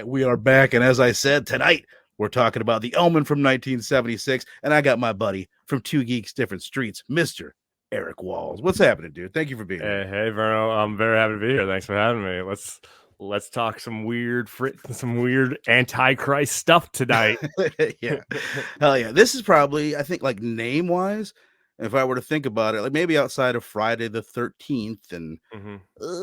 we are back. And as I said, tonight we're talking about The Omen from 1976. And I got my buddy from Two Geeks Different Streets, Mr. Eric Walls. What's happening, dude? Thank you for being here. Hey, Verno. I'm very happy to be here. Thanks for having me. Let's talk some weird antichrist stuff tonight. Yeah. Hell yeah. This is probably, I think, like name-wise, if I were to think about it, like maybe outside of Friday the 13th and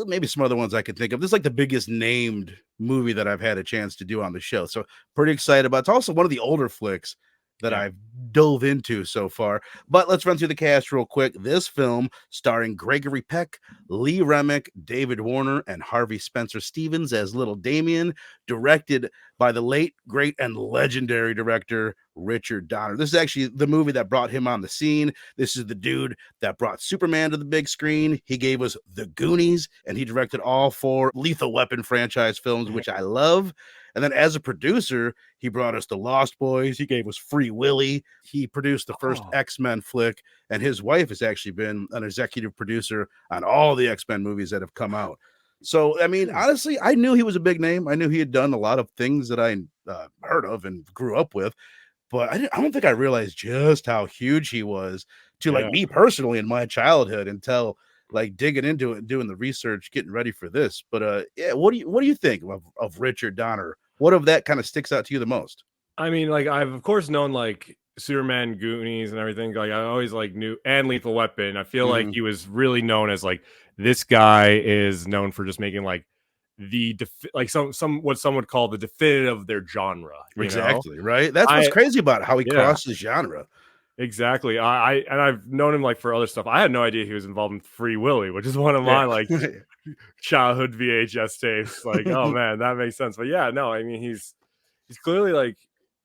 maybe some other ones I could think of. This is like the biggest named movie that I've had a chance to do on the show. So pretty excited about it. It's also one of the older flicks that I've dove into so far. But let's run through the cast real quick. This film starring Gregory Peck, Lee Remick, David Warner, and Harvey Spencer Stevens as Little Damien, directed by the late, great, and legendary director Richard Donner. This is actually the movie that brought him on the scene. This is the dude that brought Superman to the big screen. He gave us The Goonies, and he directed all 4 Lethal Weapon franchise films, which I love. And then as a producer, he brought us The Lost Boys. He gave us Free Willy. He produced the first X-Men flick, and his wife has actually been an executive producer on all the X-Men movies that have come out. So, I mean, honestly, I knew he was a big name. I knew he had done a lot of things that I heard of and grew up with, but I don't think I realized just how huge he was to like me personally in my childhood until like digging into it and doing the research, getting ready for this. But what do you think of Richard Donner? What of that kind of sticks out to you the most? I mean, like I've of course known like Superman, Goonies, and everything. Like I always like knew, and Lethal Weapon. I feel like he was really known as like this guy is known for just making like some what some would call the definitive of their genre. Exactly, right? That's what's crazy about it, how he crosses genre. Exactly. I've known him like for other stuff. I had no idea he was involved in Free Willy, which is one of my like childhood VHS tapes. Like, oh man, that makes sense. But yeah, no, I mean he's clearly like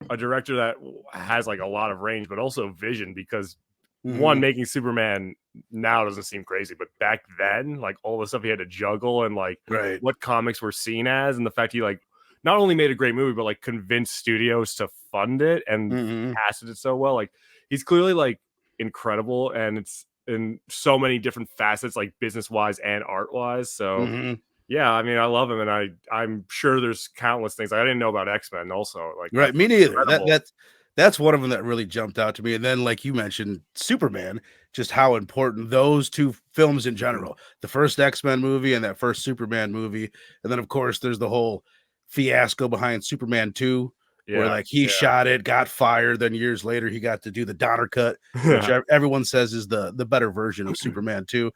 a director that has like a lot of range, but also vision because one, making Superman now doesn't seem crazy, but back then, like all the stuff he had to juggle and like what comics were seen as, and the fact he like not only made a great movie, but like convinced studios to fund it and casted it so well. Like he's clearly like incredible, and it's in so many different facets, like business wise and art wise. So yeah, I mean, I love him, and I'm sure there's countless things. Like, I didn't know about X-Men also. Like, me neither. That's one of them that really jumped out to me. And then, like you mentioned, Superman, just how important those 2 films in general, the first X-Men movie and that first Superman movie. And then, of course, there's the whole fiasco behind Superman 2, where like he shot it, got fired. Then years later, he got to do the Donner cut, which everyone says is the better version of Superman 2.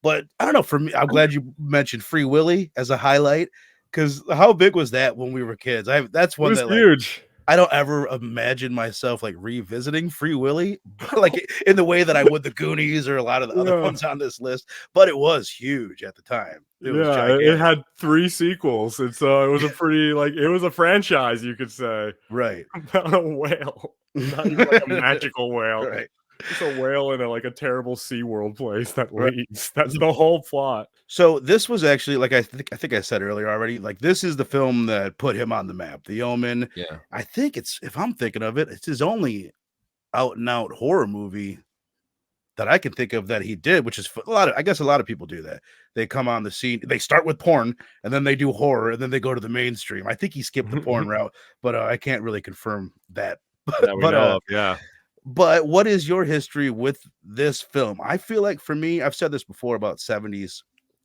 But I don't know, for me, I'm glad you mentioned Free Willy as a highlight, because how big was that when we were kids? That's one that huge. I don't ever imagine myself like revisiting Free Willy, like in the way that I would the Goonies or a lot of the other ones on this list. But it was huge at the time. It had 3 sequels. It's it was a pretty like it was a franchise, you could say. Right. About a whale, not even like a magical whale. Right. It's a whale in a terrible SeaWorld place that leaves. That's the whole plot. So this was actually, like I think I said earlier already, like this is the film that put him on the map. The Omen. Yeah. I think if I'm thinking of it, it's his only out and out horror movie that I can think of that he did, which is I guess a lot of people do that. They come on the scene, they start with porn and then they do horror and then they go to the mainstream. I think he skipped the porn route, but I can't really confirm that. But what is your history with this film? I feel like for me, I've said this before about 70s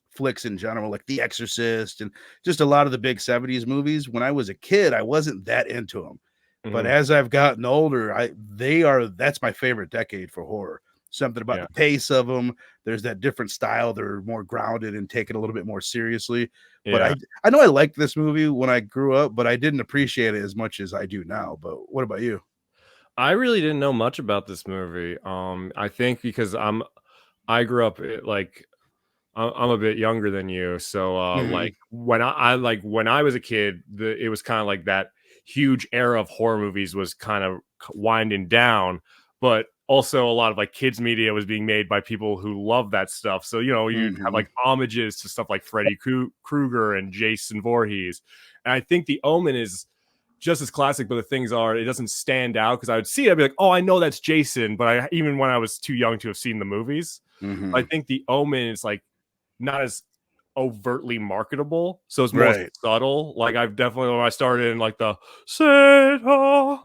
flicks in general, like The Exorcist and just a lot of the big 70s movies. When I was a kid, I wasn't that into them. But as I've gotten older, that's my favorite decade for horror. Something about the pace of them. There's that different style. They're more grounded and taken a little bit more seriously. But I know I liked this movie when I grew up, but I didn't appreciate it as much as I do now. But what about you? I really didn't know much about this movie. I think because I grew up like I'm a bit younger than you, so like when I was a kid, it was kind of like that huge era of horror movies was kind of winding down, but also a lot of like kids media was being made by people who love that stuff. So you'd have like homages to stuff like Freddy Krueger and Jason Voorhees, and I think The Omen is just as classic, but the things are, it doesn't stand out because I would see it, I'd be like, oh, I know that's Jason, but even when I was too young to have seen the movies, I think The Omen is like not as overtly marketable, so it's more Right. subtle. Like I've definitely, when I started in like the Santa,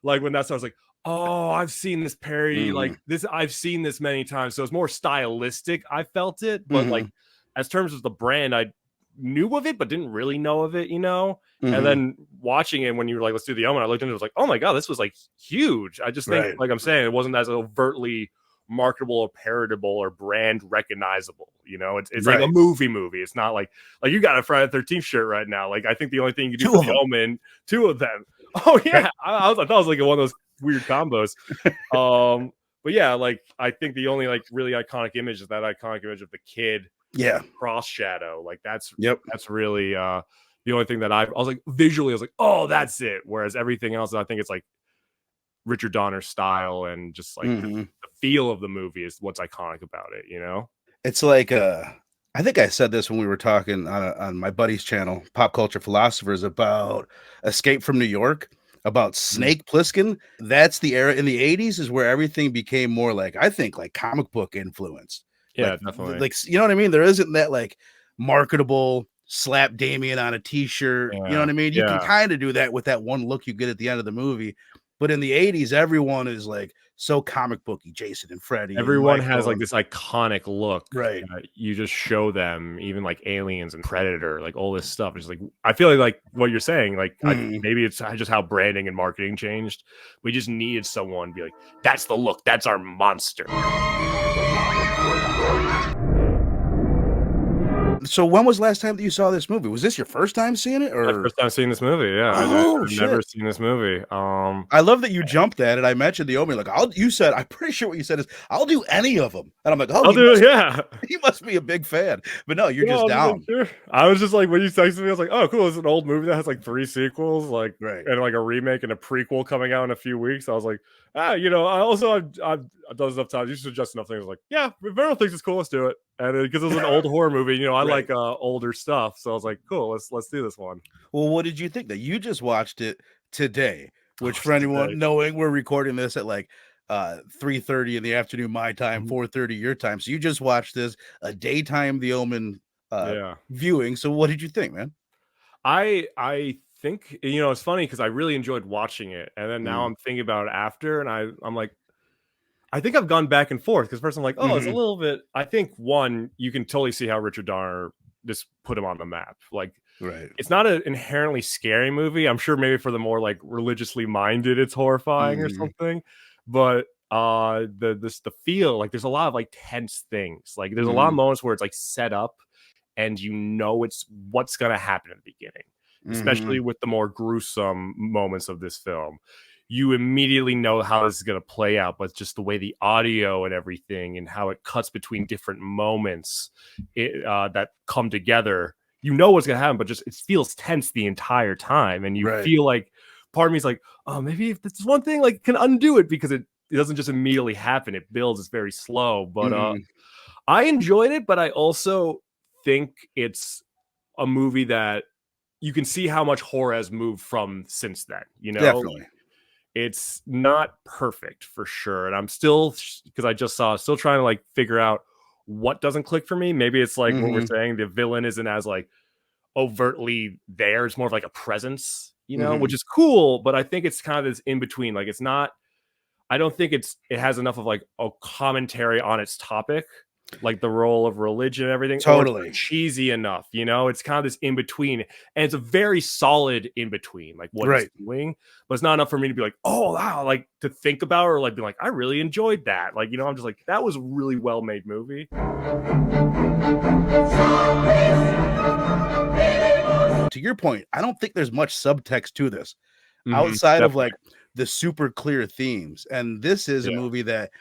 like when that starts, like, oh, I've seen this parody, like this, I've seen this many times. So it's more stylistic. I felt it, but like as terms of the brand, I knew of it, but didn't really know of it, you know. And then watching it when you were like, let's do the Omen, I looked into it, was like, oh my god, this was like huge. I just think, like I'm saying, it wasn't as overtly marketable or parodable or brand recognizable, you know. It's like a movie. It's not like you got a Friday the 13th shirt right now. Like I think the only thing you can do for the Omen, 2 of them. Oh yeah, I thought it was like one of those weird combos. But yeah, like I think the only like really iconic image is that iconic image of the kid, cross shadow. Like that's really the only thing that I was like, visually I was like, oh, that's it. Whereas everything else, I think it's like Richard Donner's style and just like the feel of the movie is what's iconic about it, you know. It's like I think I said this when we were talking on my buddy's channel, Pop Culture Philosophers, about Escape from New York, about Snake Plissken. That's the era in the 80s is where everything became more like, I think, like comic book influenced. Yeah, like, definitely. Like, you know what I mean? There isn't that like marketable slap Damien on a t-shirt. You know what I mean? You can kind of do that with that one look you get at the end of the movie. But in the 80s, everyone is like so comic booky, Jason and Freddy. Everyone has like this iconic look. Right. You just show them, even like Aliens and Predator, like all this stuff. It's like, I feel like what you're saying, like maybe it's just how branding and marketing changed. We just needed someone to be like, that's the look. That's our monster. So when was the last time that you saw this movie? Was this your first time seeing it, or my first time seeing this movie? Yeah, I've never seen this movie. I love that you jumped at it. I mentioned the Omen. Like, you said, I'm pretty sure what you said is, I'll do any of them, and I'm like, oh, I'll do it. Yeah, you must be a big fan. But no, you're just down. Like, sure. I was just like, when you texted me, I was like, oh, cool. It's an old movie that has like 3 sequels, like and like a remake and a prequel coming out in a few weeks. I was like, you know, I've done enough times. You suggest enough things. Like, yeah, if Verno thinks it's cool, let's do it. And because it was an old horror movie, you know, I like older stuff, so I was like, cool, let's do this one. Well, what did you think? That you just watched it today, which for anyone knowing, we're recording this at like 3:30 in the afternoon my time, 4:30 your time. So you just watched this a daytime The Omen viewing. So what did you think, man? I think, you know, it's funny because I really enjoyed watching it, and then now I'm thinking about it after, and I'm like, I think I've gone back and forth because first I'm like, oh, it's a little bit. I think one, you can totally see how Richard Donner just put him on the map. Like, it's not an inherently scary movie. I'm sure maybe for the more like religiously minded, it's horrifying or something. But the feel, like there's a lot of like tense things. Like there's a lot of moments where it's like set up, and you know it's what's gonna happen at the beginning, especially with the more gruesome moments of this film. You immediately know how this is going to play out, but just the way the audio and everything and how it cuts between different moments that come together, you know what's going to happen, but just it feels tense the entire time. And you feel like part of me is like, oh, maybe if this one thing like can undo it, because it doesn't just immediately happen. It builds. It's very slow, but I enjoyed it. But I also think it's a movie that you can see how much horror has moved from since then, you know? Definitely. It's not perfect for sure. And I'm still, because I just saw, still trying to like figure out what doesn't click for me. Maybe it's like what we're saying, the villain isn't as like overtly there. It's more of like a presence, you know, which is cool. But I think it's kind of this in between. Like it's not, I don't think it has enough of like a commentary on its topic, like the role of religion and everything. Totally. Or cheesy enough, you know. It's kind of this in between, and it's a very solid in between, like what it's doing, but it's not enough for me to be like, oh wow, like to think about, or like be like, I really enjoyed that. Like, you know, I'm just like, that was a really well made movie. To your point, I don't think there's much subtext to this outside of like the super clear themes, and this is a movie that,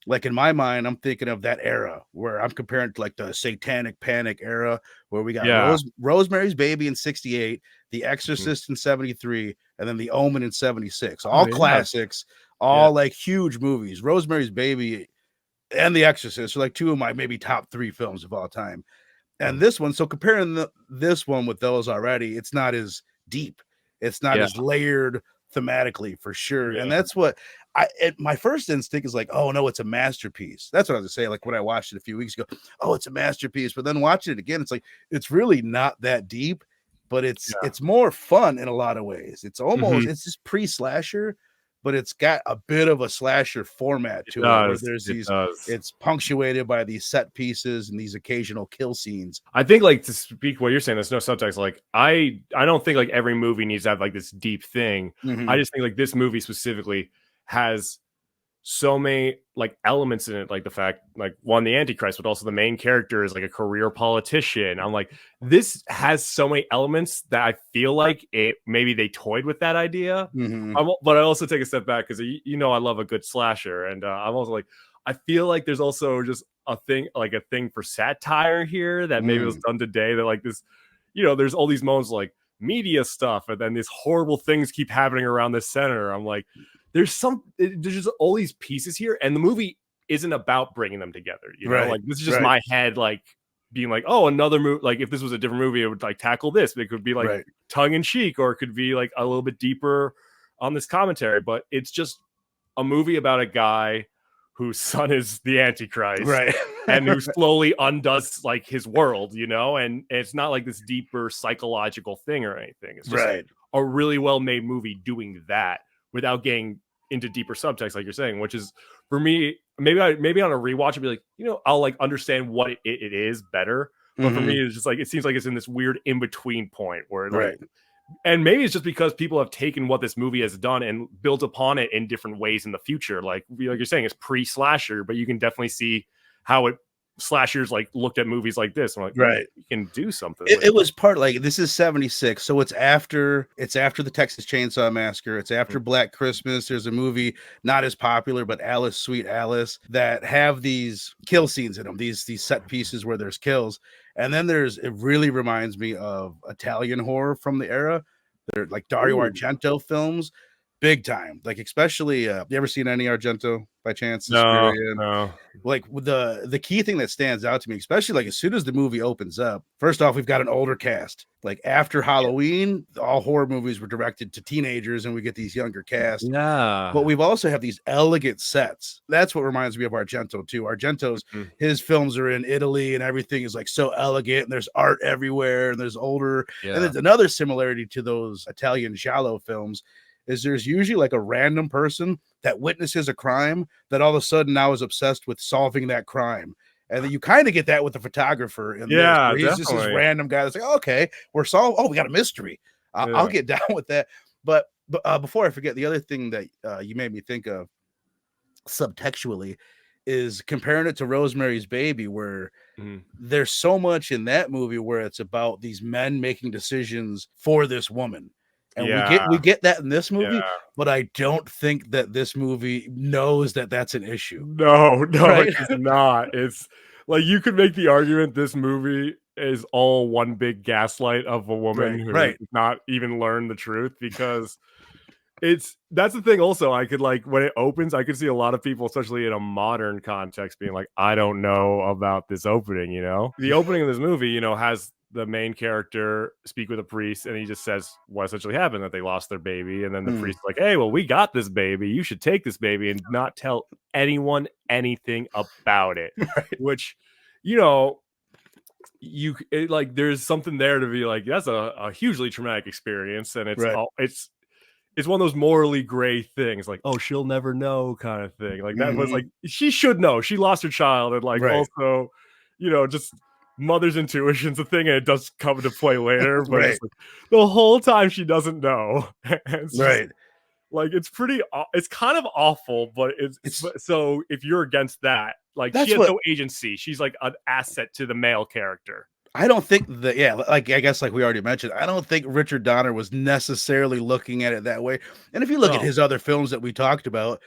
like in my mind, I'm thinking of that era where I'm comparing to like the Satanic Panic era, where we got Rosemary's Baby in 68, The Exorcist in 73, and then The Omen in 76. All classics, all like huge movies. Rosemary's Baby and The Exorcist are like 2 of my maybe top 3 films of all time. And this one, so comparing this one with those already, it's not as deep. It's not as layered thematically for sure. Yeah. And that's what my first instinct is like, oh no, it's a masterpiece. That's what I was saying. Like when I watched it a few weeks ago, oh, it's a masterpiece. But then watching it again, it's like it's really not that deep, but it's more fun in a lot of ways. It's almost it's just pre-slasher, but it's got a bit of a slasher format to it, where there's it's punctuated by these set pieces and these occasional kill scenes. I think, like, to speak what you're saying, there's no subtext. Like, I don't think like every movie needs to have like this deep thing. I just think like this movie specifically has so many like elements in it, like the fact, like, one, the Antichrist, but also the main character is like a career politician. I'm like, this has so many elements that I feel like maybe they toyed with that idea. But I also take a step back because I love a good slasher, and I'm also like, I feel like there's also just a thing for satire here that maybe was done today, that like this, there's all these moments like media stuff, and then these horrible things keep happening around the center. I'm like, there's just all these pieces here, and the movie isn't about bringing them together. Like, this is just my head, like, being like, oh, another movie. Like, if this was a different movie, it would like tackle this. It could be like tongue in cheek, or it could be like a little bit deeper on this commentary. But it's just a movie about a guy whose son is the Antichrist, and who slowly undoes like his world, and it's not like this deeper psychological thing or anything. It's just a really well-made movie doing that without getting into deeper subtext, like you're saying, which is, for me, maybe on a rewatch, I'd be like, I'll like understand what it is better. But for me, it's just like, it seems like it's in this weird in-between point where like, and maybe it's just because people have taken what this movie has done and built upon it in different ways in the future. Like you're saying, it's pre-slasher, but you can definitely see how slashers like looked at movies like this and like, you can do something. It was part, like, this is 76, so it's after the Texas Chainsaw Massacre, it's after Black Christmas. There's a movie not as popular, but Alice, Sweet Alice, that have these kill scenes in them, these set pieces where there's kills. And then it really reminds me of Italian horror from the era. They're like Dario Argento films, big time. Like, especially, you ever seen any Argento by chance? No. Like, the key thing that stands out to me, especially like as soon as the movie opens up, first off, we've got an older cast. Like, after Halloween, all horror movies were directed to teenagers, and we get these younger cast. But we've also have these elegant sets. That's what reminds me of Argento too. Argento's his films are in Italy, and everything is like so elegant, and there's art everywhere, and there's older. And there's another similarity to those Italian giallo films is there's usually like a random person that witnesses a crime that all of a sudden now is obsessed with solving that crime. And then you kind of get that with the photographer. And he's just this random guy that's like, oh, okay, we got a mystery. I'll get down with that. But before I forget, the other thing that you made me think of subtextually is comparing it to Rosemary's Baby, where there's so much in that movie where it's about these men making decisions for this woman. And we get that in this movie, but I don't think that this movie knows that that's an issue. No, it's not. It's like, you could make the argument this movie is all one big gaslight of a woman who has not even learned the truth, because that's the thing. Also, I could, like, when it opens, I could see a lot of people, especially in a modern context, being like, I don't know about this opening. The opening of this movie, has the main character speak with a priest, and he just says what essentially happened, that they lost their baby, and then the priest is like, hey, well, we got this baby, you should take this baby and not tell anyone anything about it. Which, like, there's something there to be like, that's a hugely traumatic experience, and it's one of those morally gray things, like, oh, she'll never know kind of thing. Like, that was like, she should know, she lost her child, and like, also, just mother's intuition's a thing, and it does come into play later, but it's like, the whole time she doesn't know. It's just, like, it's kind of awful, but so if you're against that, like, she has no agency, she's like an asset to the male character. I don't think that, like, I guess, like we already mentioned, I don't think Richard Donner was necessarily looking at it that way. And if you look at his other films that we talked about,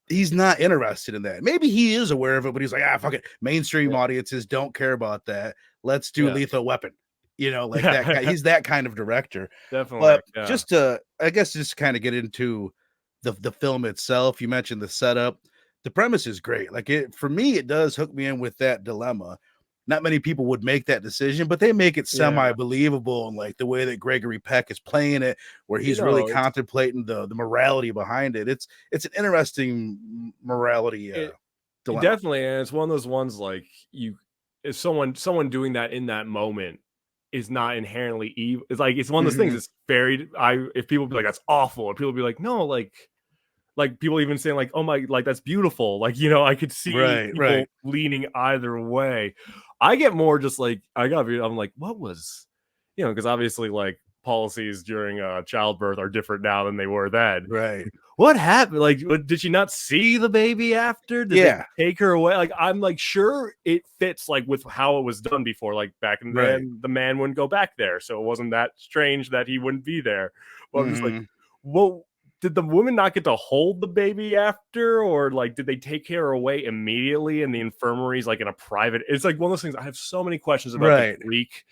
he's not interested in that. Maybe he is aware of it, but he's like, fuck it. Mainstream audiences don't care about that. Let's do Lethal Weapon. Like that guy. He's that kind of director. Definitely. But just to kind of get into the film itself, you mentioned the setup. The premise is great. Like, for me, it does hook me in with that dilemma. not many people would make that decision, but they make it semi-believable, and like the way that Gregory Peck is playing it, where he's really contemplating the morality behind it. It's an interesting morality dilemma. Definitely, and it's one of those ones like if someone doing that in that moment is not inherently evil. It's like it's one of those things. It's very if people be like that's awful, or people be like no, like people even saying like oh my, like that's beautiful, like I could see people leaning either way. I get more just like I'm like what was because obviously like policies during childbirth are different now than they were then. Right. What happened? Like, did she not see the baby after? Did they take her away? Like, I'm like, sure, it fits like with how it was done before. Like back in the day, the man wouldn't go back there, so it wasn't that strange that he wouldn't be there. But I'm just like, well, did the woman not get to hold the baby after, or like, did they take her away immediately in the infirmaries, like in a private? It's like one of those things. I have so many questions about the Greek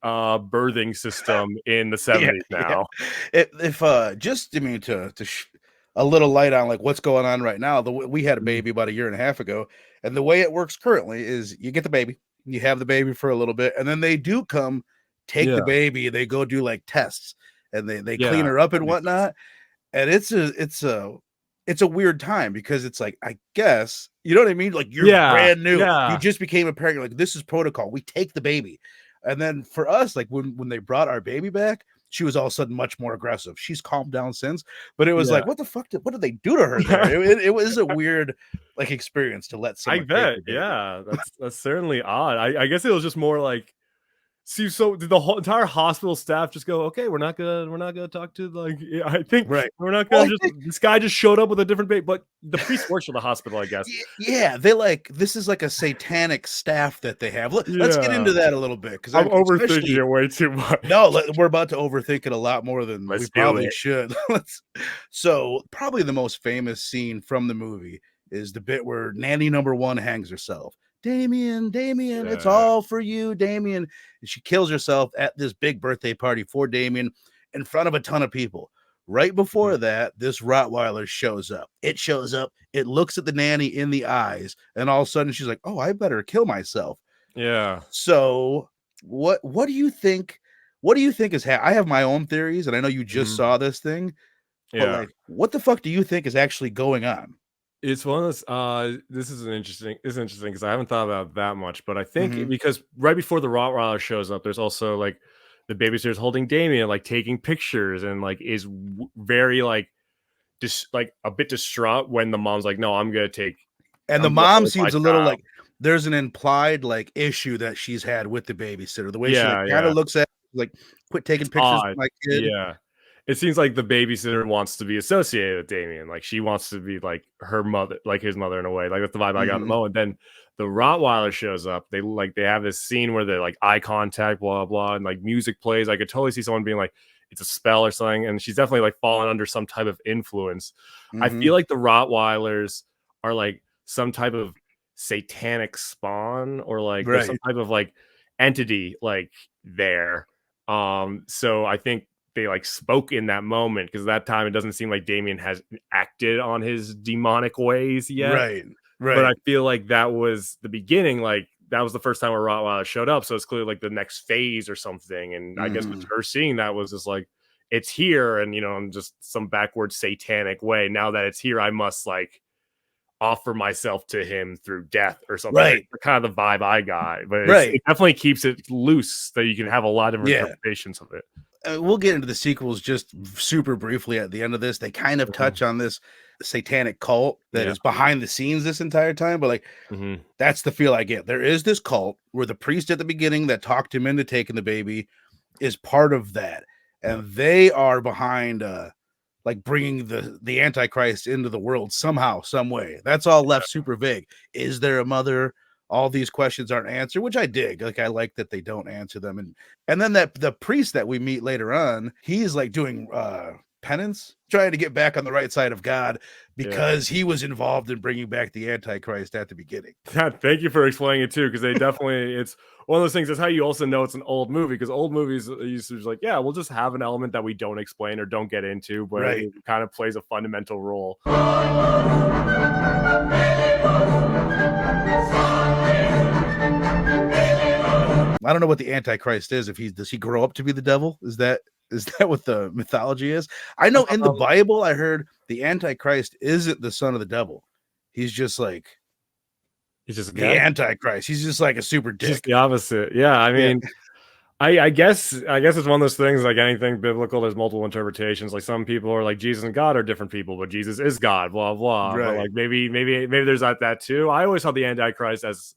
birthing system in the 70s now. If just to a little light on like what's going on right now. We had a baby about 1.5 years ago, and the way it works currently is you get the baby, you have the baby for a little bit, and then they do come take the baby. They go do like tests, and they clean her up and whatnot. And it's a weird time because it's like, I guess, you know what I mean? Like you're brand new. You just became a parent. You're like, this is protocol. We take the baby. And then for us, like when they brought our baby back, she was all of a sudden much more aggressive. She's calmed down since, but it was like, what the fuck what did they do to her there? it was a weird like experience to let someone. I bet. Yeah, that's certainly odd. I guess it was just more like, see, so did the whole entire hospital staff just go, okay, we're not gonna talk to like, I think we're not gonna this guy just showed up with a different baby, but the priest works for the hospital, I guess. Yeah, they like, this is like a satanic staff that they have. Let's get into that a little bit, because I'm overthinking it way too much. No, we're about to overthink it a lot more than we probably should. So probably the most famous scene from the movie is the bit where nanny number 1 hangs herself. Damien, it's all for you, Damien. And she kills herself at this big birthday party for Damien in front of a ton of people. Right before that, this Rottweiler shows up. It looks at the nanny in the eyes, and all of a sudden she's like, oh, I better kill myself. Yeah. So what do you think? What do you think is I have my own theories, and I know you just saw this thing. But like, what the fuck do you think is actually going on? It's one of those. This is interesting because I haven't thought about that much, but I think because right before the Rottweiler shows up, there's also like the babysitter's holding Damien, like taking pictures, and like is very like just like a bit distraught when the mom's like, "No, I'm gonna take." And the mom seems a little like there's an implied like issue that she's had with the babysitter. The way she like, kind of looks at like, quit taking pictures of my kid. Yeah. It seems like the babysitter wants to be associated with Damien. Like she wants to be like her mother, like his mother in a way. Like that's the vibe I got at the moment. Then the Rottweiler shows up. They have this scene where they're like eye contact, blah, blah, and like music plays. I could totally see someone being like, it's a spell or something. And she's definitely like fallen under some type of influence. I feel like the Rottweilers are like some type of satanic spawn, or like there's some type of like entity like there. So I think they like spoke in that moment, because at that time it doesn't seem like Damien has acted on his demonic ways yet. Right. But I feel like that was the beginning. Like that was the first time where Rottweiler showed up. So it's clearly like the next phase or something. And I guess with her seeing that was just like, it's here. And, in just some backward satanic way. Now that it's here, I must like offer myself to him through death or something. Right. Like, kind of the vibe I got. But it definitely keeps it loose, that you can have a lot of interpretations of it. We'll get into the sequels just super briefly at the end of this. They kind of touch on this satanic cult that is behind the scenes this entire time, but like that's the feel I get. There is this cult where the priest at the beginning that talked him into taking the baby is part of that, and they are behind like bringing the Antichrist into the world somehow, some way. That's all left super vague. Is there a mother? All these questions aren't answered, which I dig. Like I like that they don't answer them. And then that the priest that we meet later on, he's like doing penance, trying to get back on the right side of God, because he was involved in bringing back the Antichrist at the beginning. Thank you for explaining it too, because they definitely, it's one of those things. That's how you also know it's an old movie, because old movies used to just like, we'll just have an element that we don't explain or don't get into, but it kind of plays a fundamental role. I don't know what the Antichrist is. Does he grow up to be the devil? Is that what the mythology is? I know in the Bible, I heard the Antichrist isn't the son of the devil. He's just like the Antichrist. He's just like a super dick. Just the opposite. Yeah, I mean, I guess it's one of those things, like anything biblical, there's multiple interpretations. Like some people are like Jesus and God are different people, but Jesus is God, blah blah. Right. But like maybe there's that too. I always saw the Antichrist as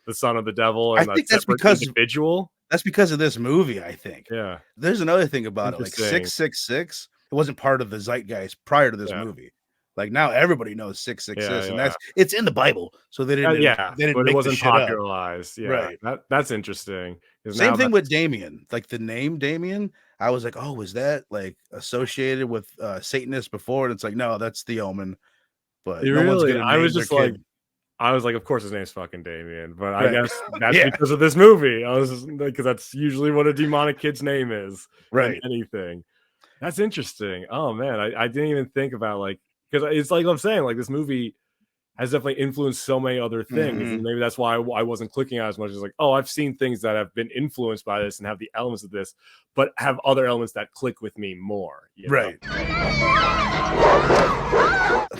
the son of the devil and I think a separate individual. That's because of this movie, I think. Yeah. There's another thing about it, like 666. It wasn't part of the zeitgeist prior to this movie. Like now everybody knows 666, and it's in the Bible, so they didn't. They didn't but make it wasn't popularized. Yeah, right. That's interesting. Same thing with Damien. Like the name Damien, I was like, oh, was that like associated with Satanists before? And it's like, no, that's the Omen. But no one's gonna. I was just like, of course his name's fucking Damien, but I guess that's because of this movie. I was just because that's usually what a demonic kid's name is, right? Anything. That's interesting. Oh man, I didn't even think about like. Because it's like I'm saying, like this movie has definitely influenced so many other things, and maybe that's why I wasn't clicking out as much as like, oh, I've seen things that have been influenced by this and have the elements of this, but have other elements that click with me more. Right.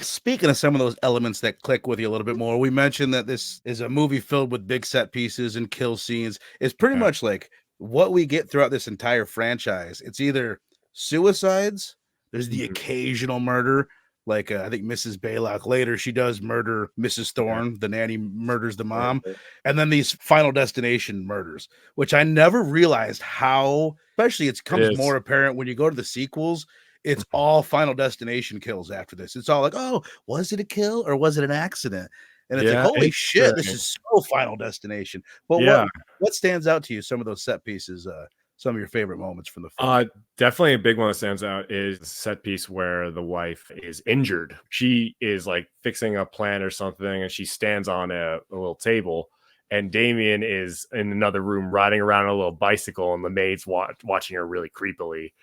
Speaking of some of those elements that click with you a little bit more, we mentioned that this is a movie filled with big set pieces and kill scenes. It's pretty much like what we get throughout this entire franchise. It's either suicides, there's the occasional murder. Like I think Mrs. Baylock later, she does murder Mrs. Thorne. The nanny murders the mom. And then these Final Destination murders, which I never realized how, especially it comes more apparent when you go to the sequels. It's all Final Destination kills after this. It's all like, oh, was it a kill or was it an accident? And it's like, holy shit, this is so Final Destination. But what stands out to you, some of those set pieces, some of your favorite moments from the film? Definitely a big one that stands out is the set piece where the wife is injured. She is like fixing a plant or something, and she stands on a little table, and Damien is in another room riding around on a little bicycle, and the maid's watching her really creepily.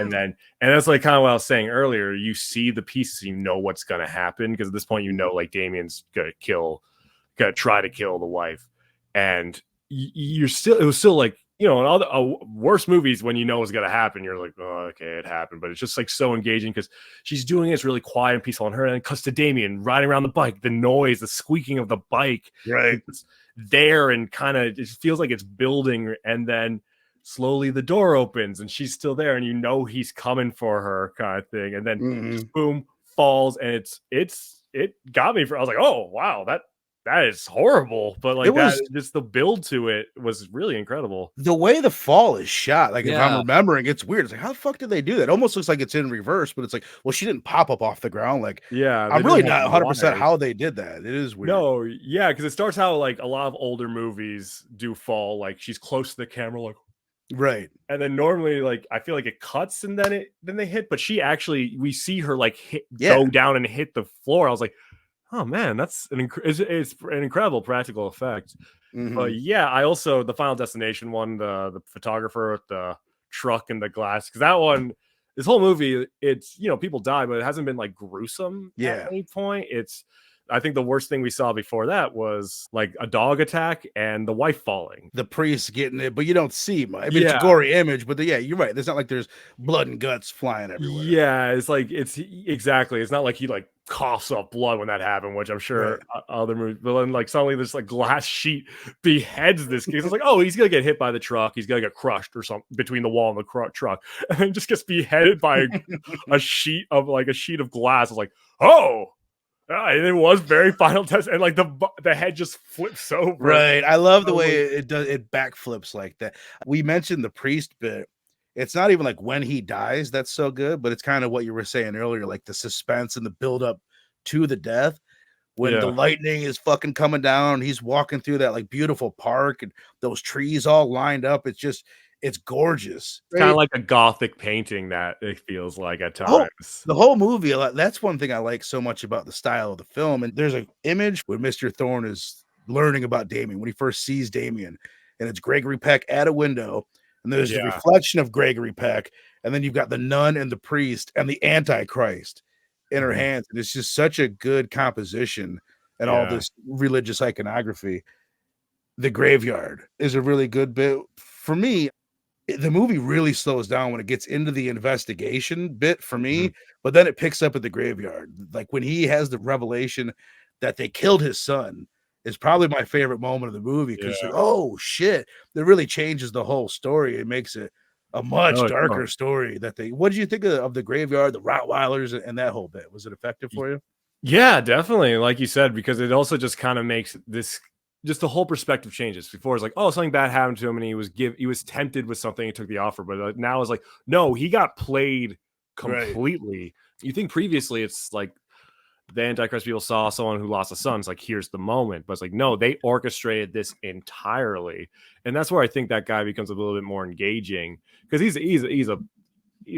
And that's like kind of what I was saying earlier. You see the pieces, you know what's going to happen, because at this point, you know, like Damien's going to try to kill the wife, and it was still like, you know, in all the worst movies, when you know what's going to happen, you're like, oh, okay, it happened. But it's just like so engaging because she's doing it, it's really quiet and peaceful on her. And it cuts to Damien riding around the bike, the noise, the squeaking of the bike. Right. It's there and kind of it feels like it's building. And then slowly the door opens and she's still there. And you know he's coming for her kind of thing. And then just boom, falls. And it got me. I was like, oh, wow, that is horrible, but like just the build to it was really incredible. The way the fall is shot, like if I'm remembering, it's weird. It's like, how the fuck did they do that? It almost looks like it's in reverse, but it's like, well, she didn't pop up off the ground. Like, I'm really not 100% how they did that. It is weird. No, because it starts how like a lot of older movies do fall. Like she's close to the camera, like right, and then normally like I feel like it cuts and then they hit, but we see her like go down and hit the floor. I was like, oh man, that's it's an incredible practical effect. But I also the Final Destination one, the photographer with the truck and the glass, because that one, this whole movie, it's, you know, people die, but it hasn't been like gruesome at any point. I think the worst thing we saw before that was like a dog attack and the wife falling. The priest getting it, but you don't see much. I mean, it's a gory image, but you're right. There's not like there's blood and guts flying everywhere. Yeah, it's like exactly. It's not like he like coughs up blood when that happened, which I'm sure other movies. But then like suddenly this like glass sheet beheads this kid. It's like, oh, he's gonna get hit by the truck. He's gonna get crushed or something between the wall and the truck, and then just gets beheaded by a sheet of glass. It's like, oh. And it was very Final Test, and like the head just flips over. Right, I love the way it does. It backflips like that. We mentioned the priest bit. It's not even like when he dies that's so good, but it's kind of what you were saying earlier, like the suspense and the build up to the death. When the lightning is fucking coming down, he's walking through that like beautiful park and those trees all lined up. It's gorgeous. It's kind of like a gothic painting that it feels like at times. The whole movie, that's one thing I like so much about the style of the film. And there's an image when Mr. Thorne is learning about Damien, when he first sees Damien, and it's Gregory Peck at a window, and there's the reflection of Gregory Peck, and then you've got the nun and the priest and the Antichrist in her hands. And it's just such a good composition and all this religious iconography. the graveyard is a really good bit. For me, the movie really slows down when it gets into the investigation bit for Mhm. me, but then it picks up at the graveyard. Like when he has the revelation that they killed his son is probably my favorite moment of the movie because Yeah. like, oh shit, that really changes the whole story. It makes it a much Oh, darker totally. story that they what did you think of the graveyard, the Rottweilers, and that whole bit? Was it effective for you? Yeah, definitely. Like you said, because it also just kind of makes this just the whole perspective changes. Before it's like, oh, something bad happened to him, and he was tempted with something, he took the offer. But now it's like, no, he got played Right. completely. You think previously it's like the Antichrist people saw someone who lost a son. It's like, here's the moment. But it's like, no, they orchestrated this entirely, and that's where I think that guy becomes a little bit more engaging because he's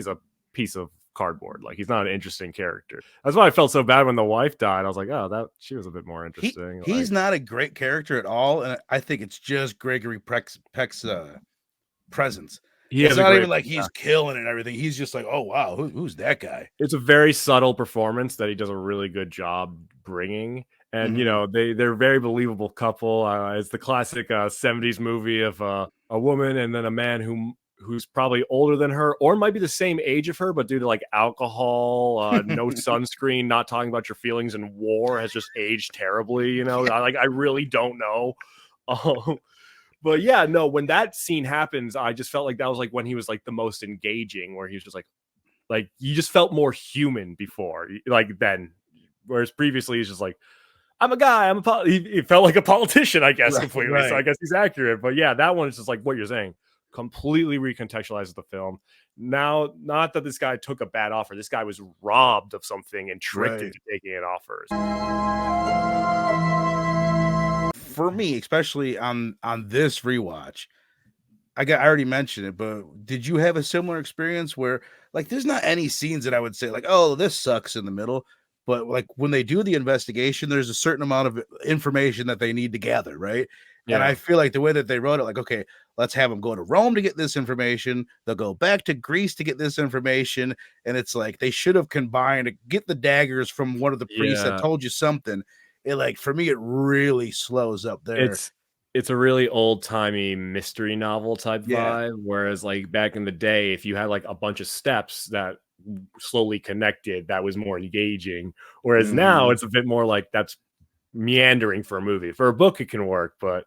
a piece of cardboard. Like he's not an interesting character. That's why I felt so bad when the wife died. I was like, oh, that she was a bit more interesting. He's not a great character at all, and I think it's just Gregory Peck's presence. He It's has a not great. even like he's killing and everything. He's just like, oh wow, who's that guy? It's a very subtle performance that he does a really good job bringing. And you Mhm. know they're a very believable couple. It's the classic '70s movie of a woman and then a man who's probably older than her or might be the same age of her, but due to like alcohol, no sunscreen, not talking about your feelings, and war has just aged terribly. You know, I really don't know. Um, but yeah, no, when that scene happens, I just felt like that was like when he was like the most engaging, where he was just like you just felt more human before, like then, whereas previously he's just like, I'm a guy, he felt like a politician, I guess, Right, completely. So I right. guess he's accurate. But yeah, that one is just like what you're saying, completely recontextualizes the film. Now, not that this guy took a bad offer, this guy was robbed of something and tricked Right. into taking an offer. For me, especially on this rewatch, I already mentioned it, but did you have a similar experience where like there's not any scenes that I would say like, oh, this sucks in the middle, but like when they do the investigation, there's a certain amount of information that they need to gather, right? And I Yeah. feel like the way that they wrote it, like, okay, let's have them go to Rome to get this information. They'll go back to Greece to get this information. And it's like they should have combined to get the daggers from one of the priests that Yeah. told you something. It like for me, it really slows up there. It's a really old-timey mystery novel type Yeah. vibe, whereas, like, back in the day, if you had, like, a bunch of steps that slowly connected, that was more engaging, whereas now Mhm. it's a bit more like that's meandering for a movie. For a book, it can work, but,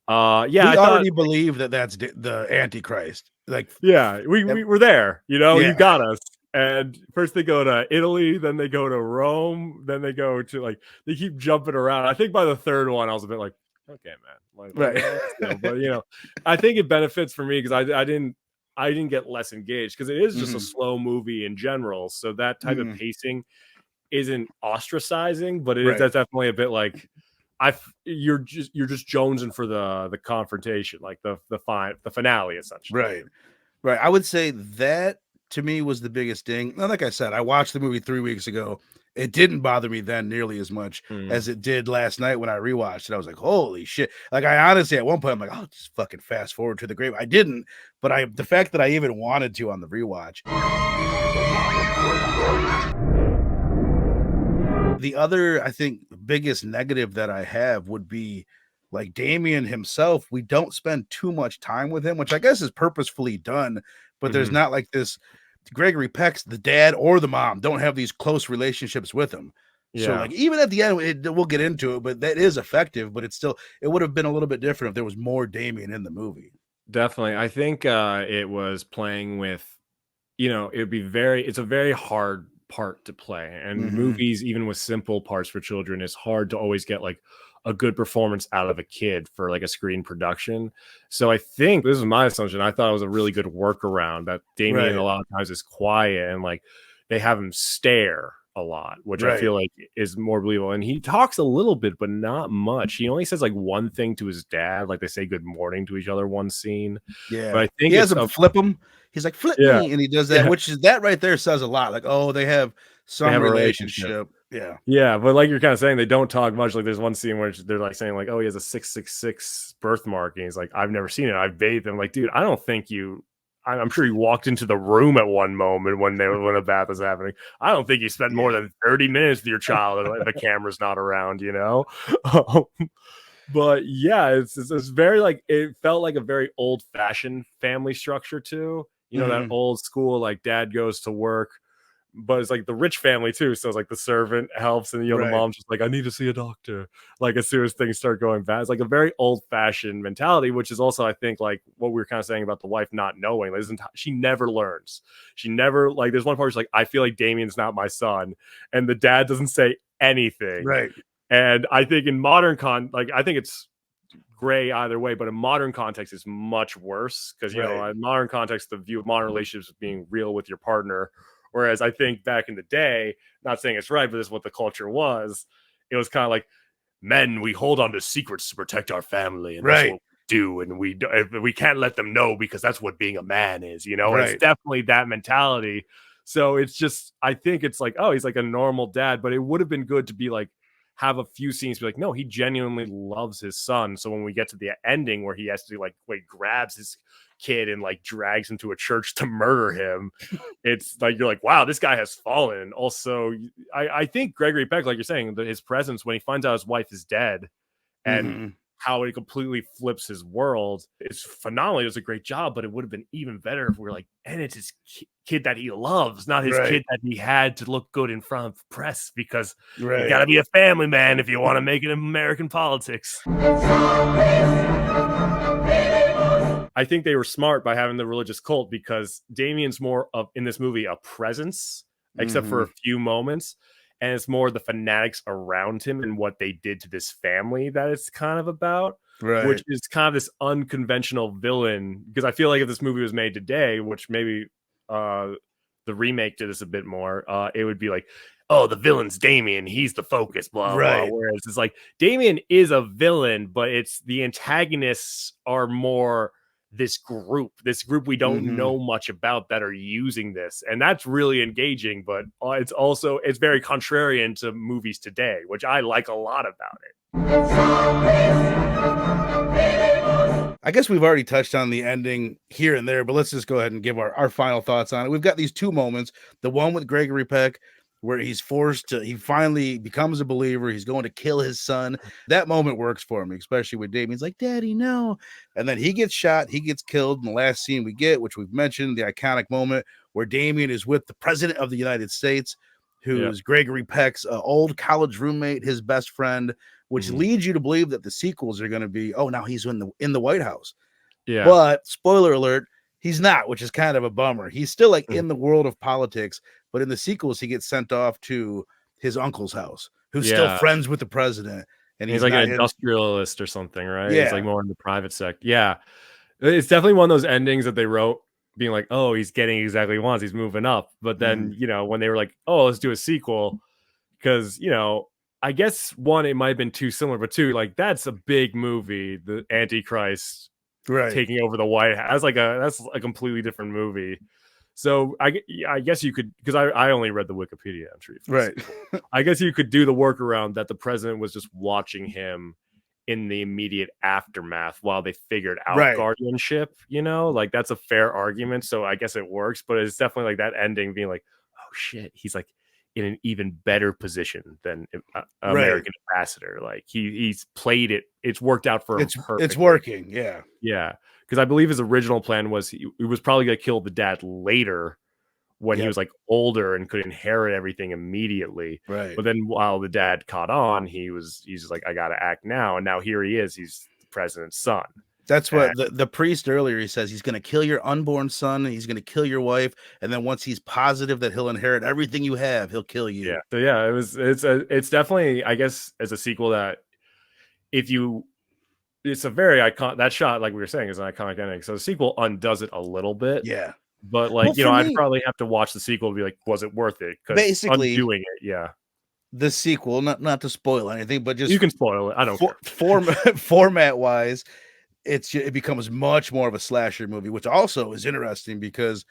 yeah, I We thought already believe that that's the Antichrist. Like, yeah, yep, we were there, you know, you yeah, got us. And first they go to Italy, then they go to Rome, then they go to like they keep jumping around. I think by the third one, I was a bit like, okay, man, right. but you know, I think it benefits for me because I didn't get less engaged because it is just a Mhm, slow movie in general. So that type of mhm, pacing isn't ostracizing, but it is right, that's definitely a bit like you're just jonesing for the confrontation, like the finale essentially. right, right. I would say that to me was the biggest ding. Now, like I said, I watched the movie 3 weeks ago. It didn't bother me then nearly as much Mm. as it did last night when I rewatched it. I was like, "Holy shit." Like, I honestly at one point, I'm like, "Oh, just fucking fast forward to the grave." I didn't, but I the fact that I even wanted to on the rewatch. The other, I think, biggest negative that I have would be like Damien himself. We don't spend too much time with him, which I guess is purposefully done, but there's Mhm. not like this Gregory Peck's the dad or the mom don't have these close relationships with him. So Yeah, like even at the end, we'll get into it, but that is effective. But it's still it would have been a little bit different if there was more Damien in the movie. definitely. I think, it was playing with you know, it's a very hard part to play, and Hmm. movies, even with simple parts for children, it's hard to always get, like, a good performance out of a kid for, like, a screen production. So I think this is my assumption, I thought it was a really good workaround that Damien a Right, lot of times is quiet and, like, they have him stare a lot, which I right, feel like is more believable, and he talks a little bit, but not much. He only says, like, one thing to his dad, like, they say good morning to each other one scene, but yeah. I He think has it's him a flip him. He's like, "Flip yeah, me," and he does that, yeah, which is that right there says a lot. Like, oh, they have they some have a relationship. relationship. Yeah. Yeah, but like you're kinda saying, they don't talk much. Like, there's one scene where they're, like, saying, like, "Oh, he has a 666 birthmark," and he's like, "I've never seen it. I've bathed him." Like, dude, I don't think you I'm sure you walked into the room at one moment when a bath is happening. I don't think you spent more Yeah. than 30 minutes with your child and the camera's not around, you know? But yeah, it's very like, it felt like a very old fashioned family structure too. You know, that old school, like dad goes to work, but it's like the rich family too. So it's like the servant helps, and the mom's just like, I need to see a doctor. Like as soon as things start going bad, it's like a very old fashioned mentality, which is also, I think, like what we were kind of saying about the wife not knowing. Like, she never learns. She never, like, there's one part where she's like, I feel like Damien's not my son, and the dad doesn't say anything. Right. And I think in modern I think it's gray either way, but in modern context, it's much worse because, you know, in modern context, the view of modern relationships is being real with your partner. Whereas I think back in the day, not saying it's right, but this is what the culture was. It was kind of like, men, we hold on to secrets to protect our family, and that's what we do, and we can't let them know because that's what being a man is, you know. It's definitely that mentality. So it's just, I think it's like, oh, he's like a normal dad, but it would have been good to be like, have a few scenes be like, no, he genuinely loves his son. So when we get to the ending where he has to like, grabs his kid and like drags him to a church to murder him, it's like, you're like, wow, this guy has fallen. Also, I think Gregory Peck, like you're saying, that his presence when he finds out his wife is dead and how it completely flips his world, it's phenomenal. It was a great job, but it would have been even better if we were like, and it's his kid that he loves, not his kid that he had to look good in front of press, because you gotta be a family man if you want to make it in American politics. I think they were smart by having the religious cult, because Damien's more of, in this movie, a presence, except for a few moments. And it's more the fanatics around him and what they did to this family that it's kind of about, which is kind of this unconventional villain. Because I feel like if this movie was made today, which maybe the remake did this a bit more, it would be like, oh, the villain's Damien, he's the focus, blah, blah. Whereas it's like, Damien is a villain, but it's the antagonists are more this group we don't know much about that are using this, and that's really engaging. But it's very contrarian to movies today, which I like a lot about it. I guess we've already touched on the ending here and there, but let's just go ahead and give our final thoughts on it. We've got these two moments, the one with Gregory Peck where he finally becomes a believer. He's going to kill his son. That moment works for me, especially with Damien's like, Daddy, no. And then he gets shot, he gets killed. And the last scene we get, which we've mentioned, the iconic moment where Damien is with the president of the United States, who's Gregory Peck's old college roommate, his best friend, which leads you to believe that the sequels are going to be, oh, now he's in the White House. Yeah. But spoiler alert, he's not, which is kind of a bummer. He's still like in the world of politics, but in the sequels, he gets sent off to his uncle's house, who's still friends with the president. And he's like an industrialist or something, right? Yeah. He's like more in the private sector. Yeah. It's definitely one of those endings that they wrote being like, oh, he's getting exactly what he wants. He's moving up. But then, you know, when they were like, oh, let's do a sequel, because, you know, I guess one, it might have been too similar, but two, like, that's a big movie, the Antichrist taking over the White House. That's a completely different movie. So I guess you could, because I only read the Wikipedia entry. I guess you could do the workaround that the president was just watching him in the immediate aftermath while they figured out guardianship, you know, like that's a fair argument. So I guess it works, but it's definitely like that ending being like, oh shit, he's like in an even better position than American ambassador. Like he's played it. It's worked out for him perfectly. It's working. Yeah. Yeah. Because I believe his original plan was he was probably going to kill the dad later when he was like older and could inherit everything immediately. Right. But then while the dad caught on, he's just like, I got to act now. And now here he is. He's the president's son. That's what the priest earlier, he says he's going to kill your unborn son. And he's going to kill your wife. And then once he's positive that he'll inherit everything you have, he'll kill you. Yeah. So yeah, it's definitely, I guess, as a sequel that it's a very iconic, that shot, like we were saying, is an iconic ending. So the sequel undoes it a little bit. Yeah. But like, you know, I'd probably have to watch the sequel to be like, was it worth it? Because basically undoing it, yeah. The sequel, not to spoil anything, but just you can spoil it. I don't care. Format wise, it becomes much more of a slasher movie, which also is interesting because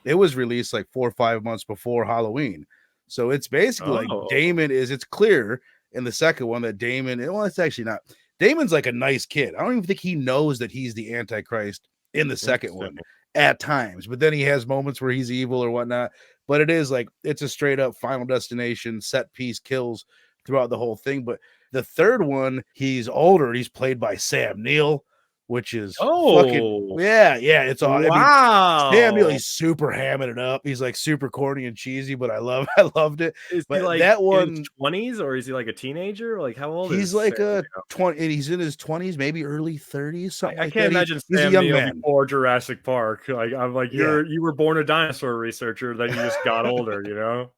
it was released like 4 or 5 months before Halloween. So it's basically like Damon it's clear in the second one that Damon, well, it's actually not. Damon's like a nice kid. I don't even think he knows that he's the Antichrist in the second one at times, but then he has moments where he's evil or whatnot. But it is like, it's a straight up Final Destination set piece kills throughout the whole thing. But The third one, he's older. He's played by Sam Neill, which is fucking Oh, yeah. It's all. I mean, Sam Neill, wow. he's super hamming it up. He's like super corny and cheesy, but I loved it. Is he But like that in his one, 20s or is he like a teenager? Like how old he's is like Sam a Neill? 20, and he's in his 20s, maybe early 30s, something I like can't that. imagine He's a Sam young Neill man. before Jurassic Park. Like I'm like Yeah. you were born a dinosaur researcher, then you just got older, you know?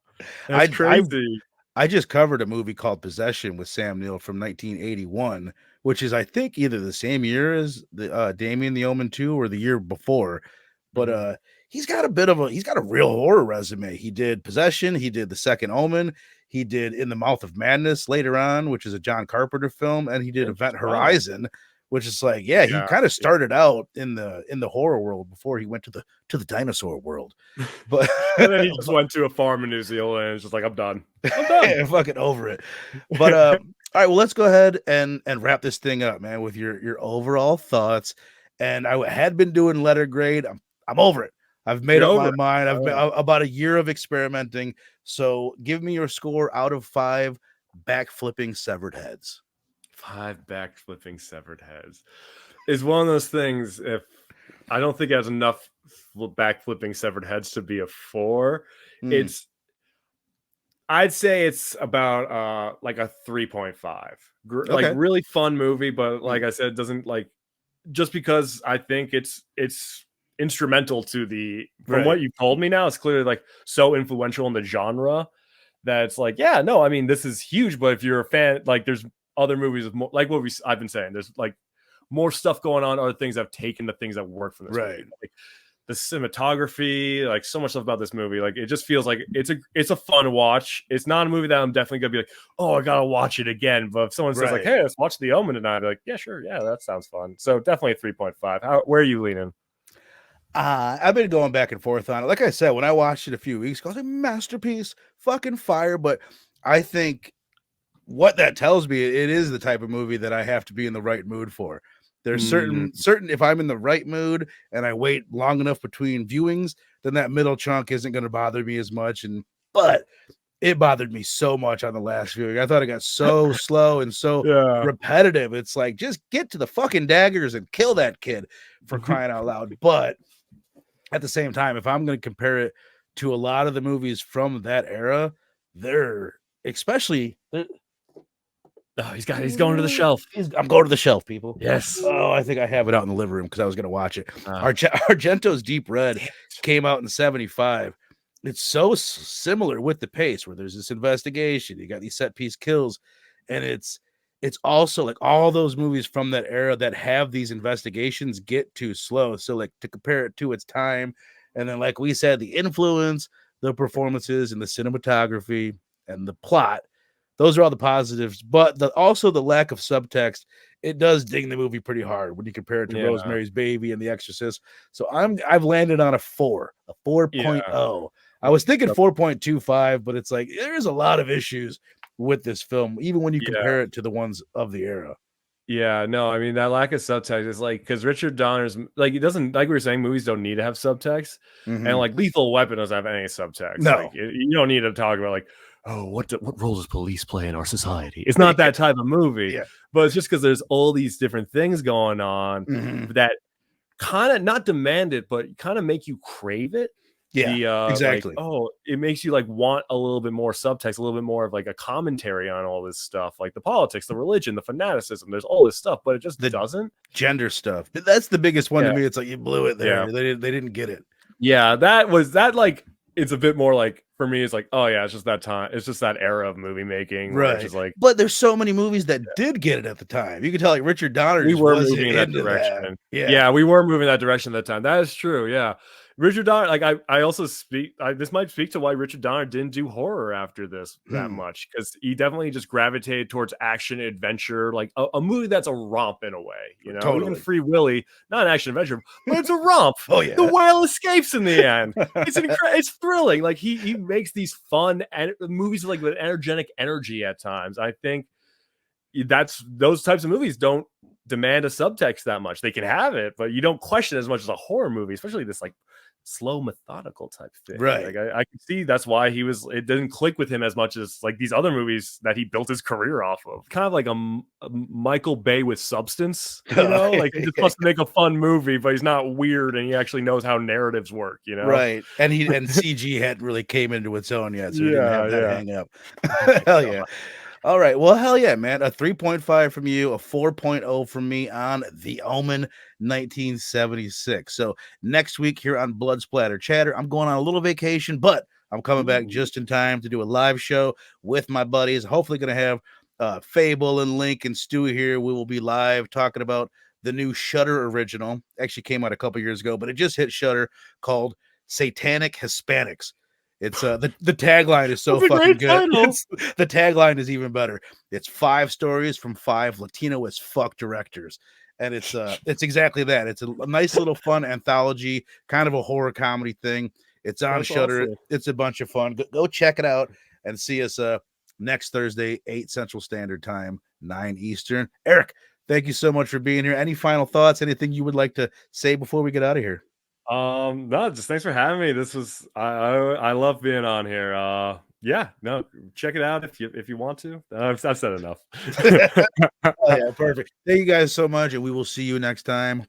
That's I I crazy. I just covered a movie called Possession with Sam Neill from 1981, which is I think either the same year as the Damien the Omen 2 or the year before. But Mhm. he's got a real horror resume. He did Possession, he did The Second Omen, he did In the Mouth of Madness later on, which is a John Carpenter film, and he did Event Wow. Horizon, which is like, yeah, he Yeah. kind of started out in the horror world before he went to the dinosaur world. But And then he just went to a farm in New Zealand and was just like, I'm done. I'm done. yeah, fucking over it. But all right, well, let's go ahead and wrap this thing up, man, with your overall thoughts. And I had been doing letter grade. I'm over it. I've made You're up over my it. mind. I've All been right. about a year of experimenting. So give me your score out of 5 backflipping severed heads. 5 backflipping severed heads is one of those things. If I don't think it has enough backflipping severed heads to be a 4, Mm, it's I'd say it's about like a 3.5. Like okay. really fun movie, but Mm, like I said, it doesn't like just because I think it's instrumental to the from right. what you've told me now, it's clearly like so influential in the genre that it's like, yeah, no, I mean, this is huge, but if you're a fan, like there's other movies with more like I've been saying, there's like more stuff going on, other things I've taken the things that work from this Right. movie. Like the cinematography, like so much stuff about this movie. Like it just feels like it's a fun watch. It's not a movie that I'm definitely gonna be like, oh, I gotta watch it again. But if someone says like, Right. hey, let's watch The Omen tonight, I'd be like, yeah, sure, yeah, that sounds fun. So definitely a 3.5. Where are you leaning? I've been going back and forth on it. Like I said, when I watched it a few weeks ago, I was like, masterpiece, fucking fire. But I think what that tells me, it is the type of movie that I have to be in the right mood for. There's Mm, certain if I'm in the right mood and I wait long enough between viewings, then that middle chunk isn't going to bother me as much. But it bothered me so much on the last viewing. I thought it got so slow and so yeah. repetitive. It's like, just get to the fucking daggers and kill that kid, for crying out loud. But at the same time, if I'm going to compare it to a lot of the movies from that era, they're especially Oh, he's going to the shelf. I'm going to the shelf, people. Yes. Oh, I think I have it out in the living room because I was going to watch it. Uh, Argento's Deep Red came out in 75. It's so similar with the pace where there's this investigation, you got these set piece kills, and it's also like all those movies from that era that have these investigations get too slow. So like to compare it to its time, and then like we said, the influence, the performances, and the cinematography and the plot, those are all the positives, but also the lack of subtext, it does ding the movie pretty hard when you compare it to yeah. Rosemary's Baby and The Exorcist. So I've landed on a 4.0. Yeah. I was thinking 4.25, but it's like there's a lot of issues with this film, even when you Yeah. compare it to the ones of the era. Yeah, no, I mean that lack of subtext is like because Richard Donner's like it doesn't like we were saying movies don't need to have subtext, and Mhm. like Lethal Weapon doesn't have any subtext. Like No. you don't need to talk about like oh what role does police play in our society? It's not that type of movie, Yeah. but it's just because there's all these different things going on Mhm. that kind of not demand it, but kind of make you crave it. Yeah, The like exactly. oh it makes you like want a little bit more subtext, a little bit more of like a commentary on all this stuff, like the politics, the religion, the fanaticism. There's all this stuff, but it just The doesn't. gender stuff. That's the biggest one to Yeah, me. It's like you blew it yeah, there. They didn't get it. yeah. That was that like it's a bit more like for me. It's like oh yeah, it's just that time. It's just that era of movie making where it's Right. just like But there's so many movies that did get it at the time. You could tell like Richard Donner we just were wasn't moving in that into that. direction. Yeah. Yeah, we were moving that direction at the time. That is true. Yeah. Richard Donner, like I also speak. This might speak to why Richard Donner didn't do horror after this that Hmm. much because he definitely just gravitated towards action adventure, like a movie that's a romp in a way. You know, even Totally. Free Willy, not an action adventure, but it's a romp. Oh The yeah. whale escapes in the end. It's thrilling. Like he makes these fun movies like with energetic energy at times. I think that's those types of movies don't demand a subtext that much. They can have it, but you don't question as much as a horror movie, especially this like slow, methodical type thing. Right. Like I can see that's why it didn't click with him as much as like these other movies that he built his career off of. Kind of like a Michael Bay with substance, you know? Like he just wants to make a fun movie, but he's not weird and he actually knows how narratives work, you know? Right. And CG hadn't really came into its own yet, so he didn't have that hang up. Oh Hell yeah. All right. Well, hell yeah, man. A 3.5 from you, a 4.0 from me on The Omen 1976. So next week here on Blood Splatter Chatter, I'm going on a little vacation, but I'm coming back just in time to do a live show with my buddies. Hopefully going to have Fable and Link and Stu here. We will be live talking about the new Shudder original. Actually came out a couple years ago, but it just hit Shudder, called Satanic Hispanics. It's the tagline is so fucking good. The tagline is even better. It's 5 stories from 5 Latino as fuck directors. And it's exactly that. It's a nice little fun anthology, kind of a horror comedy thing. It's on Shudder. Awesome. It's a bunch of fun. Go check it out and see us next Thursday, 8 Central Standard Time, 9 Eastern. Eric, thank you so much for being here. Any final thoughts? Anything you would like to say before we get out of here? No, just thanks for having me. This was I love being on here. Yeah, no, check it out if you want to. I've said enough. Oh, yeah, perfect. Thank you guys so much, and we will see you next time.